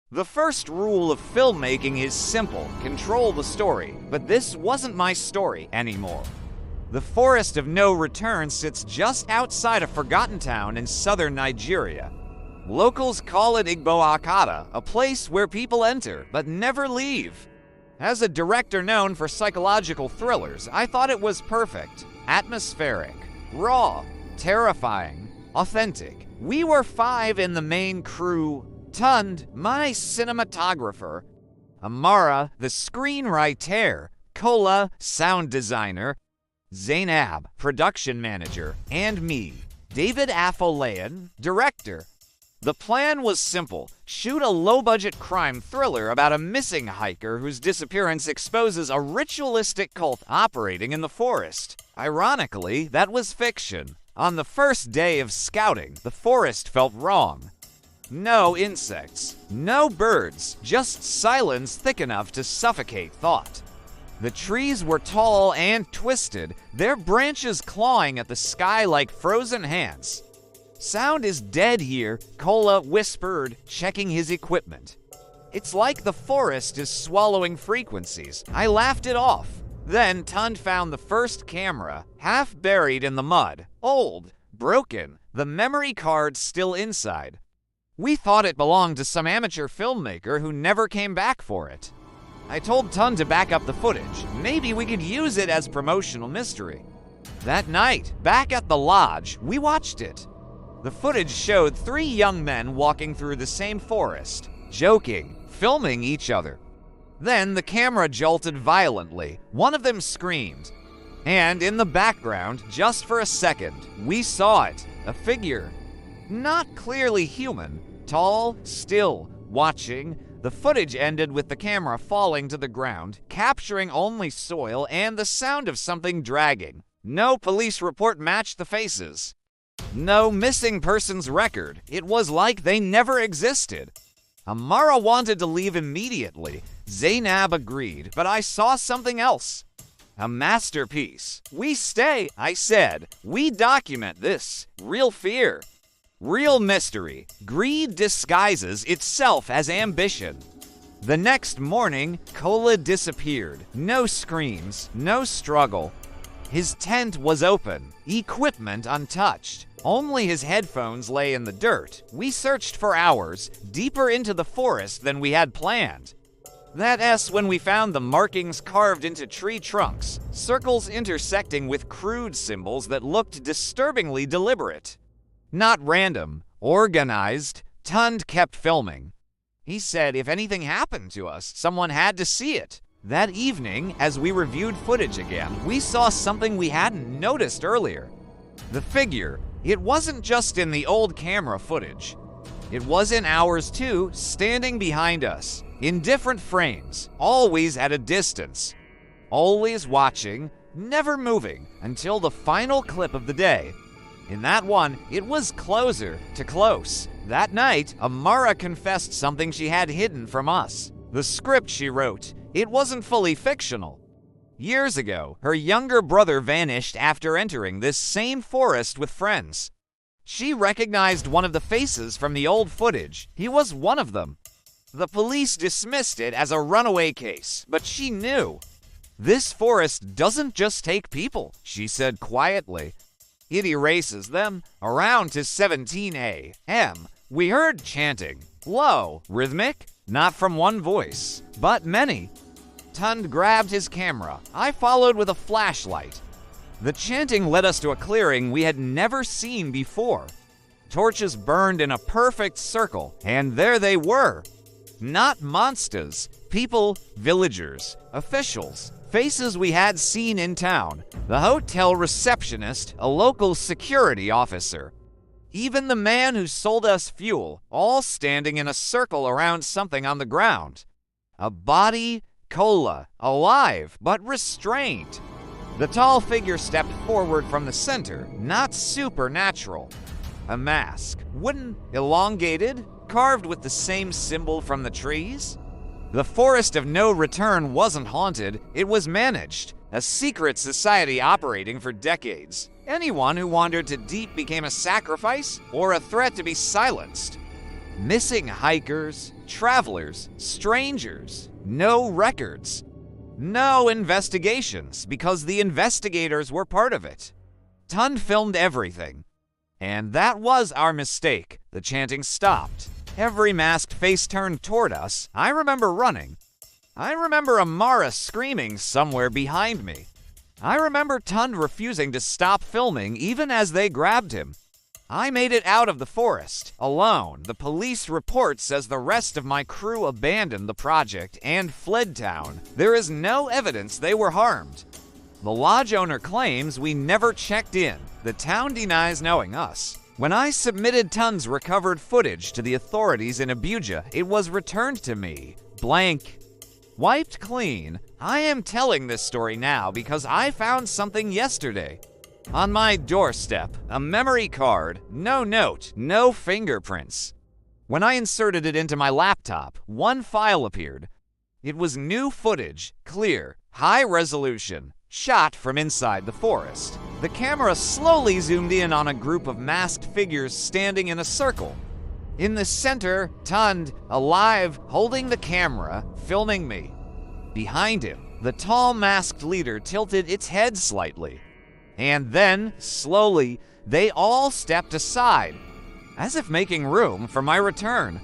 The first rule of filmmaking is simple: control the story, but this wasn't my story anymore. The Forest of No Return sits just outside a forgotten town in southern Nigeria. Locals call it Igbo Akata, a place where people enter but never leave. As a director known for psychological thrillers, I thought it was perfect. Atmospheric, raw, terrifying, authentic. We were 5 in the main crew. Tund, my cinematographer, Amara, the screenwriter, Kola, sound designer, Zainab, production manager, and me, David Afolayan, director. The plan was simple: shoot a low-budget crime thriller about a missing hiker whose disappearance exposes a ritualistic cult operating in the forest. Ironically, that was fiction. On the first day of scouting, the forest felt wrong. No insects, no birds, just silence thick enough to suffocate thought. The trees were tall and twisted, their branches clawing at the sky like frozen hands. "Sound is dead here," Kola whispered, checking his equipment. "It's like the forest is swallowing frequencies." I laughed it off. Then Tund found the first camera, half buried in the mud, old, broken, the memory card still inside. We thought it belonged to some amateur filmmaker who never came back for it. I told Tund to back up the footage. Maybe we could use it as promotional mystery. That night, back at the lodge, we watched it. The footage showed 3 young men walking through the same forest, joking, filming each other. Then the camera jolted violently. One of them screamed. And in the background, just for a second, we saw it, a figure. Not clearly human, tall, still, watching. The footage ended with the camera falling to the ground, capturing only soil and the sound of something dragging. No police report matched the faces. No missing persons record. It was like they never existed. Amara wanted to leave immediately. Zainab agreed, but I saw something else. A masterpiece. We stay, I said. We document this. Real fear. Real mystery. Greed disguises itself as ambition. The next morning, Kola disappeared. No screams, no struggle. His tent was open, equipment untouched. Only his headphones lay in the dirt. We searched for hours, deeper into the forest than we had planned. That's when we found the markings carved into tree trunks, circles intersecting with crude symbols that looked disturbingly deliberate. Not random, organized. Tund kept filming. He said if anything happened to us, someone had to see it. That evening, as we reviewed footage again, we saw something we hadn't noticed earlier. The figure, it wasn't just in the old camera footage. It was in ours too, standing behind us, in different frames, always at a distance. Always watching, never moving, until the final clip of the day. In that one, it was closer to close. That night, Amara confessed something she had hidden from us. The script she wrote, it wasn't fully fictional. Years ago, her younger brother vanished after entering this same forest with friends. She recognized one of the faces from the old footage. He was one of them. The police dismissed it as a runaway case, but she knew. "This forest doesn't just take people," she said quietly. "It erases them." Around to 17 a.m., we heard chanting. Low, rhythmic, not from one voice, but many. Tund grabbed his camera. I followed with a flashlight. The chanting led us to a clearing we had never seen before. Torches burned in a perfect circle, and there they were. Not monsters, people, villagers, officials, faces we had seen in town, the hotel receptionist, a local security officer, even the man who sold us fuel, all standing in a circle around something on the ground. A body, Kola, alive but restrained. The tall figure stepped forward from the center, not supernatural. A mask, wooden, elongated, carved with the same symbol from the trees. The Forest of No Return wasn't haunted, it was managed, a secret society operating for decades. Anyone who wandered too deep became a sacrifice or a threat to be silenced. Missing hikers, travelers, strangers, no records. No investigations, because the investigators were part of it. Ton filmed everything. And that was our mistake. The chanting stopped. Every masked face turned toward us. I remember running. I remember Amara screaming somewhere behind me. I remember Ton refusing to stop filming even as they grabbed him. I made it out of the forest, alone. The police report says the rest of my crew abandoned the project and fled town. There is no evidence they were harmed. The lodge owner claims we never checked in. The town denies knowing us. When I submitted Ton's recovered footage to the authorities in Abuja, it was returned to me, blank. Wiped clean. I am telling this story now because I found something yesterday. On my doorstep, a memory card, no note, no fingerprints. When I inserted it into my laptop, one file appeared. It was new footage, clear, high resolution, shot from inside the forest. The camera slowly zoomed in on a group of masked figures standing in a circle. In the center, Tund, alive, holding the camera, filming me. Behind him, the tall masked leader tilted its head slightly. And then, slowly, they all stepped aside, as if making room for my return.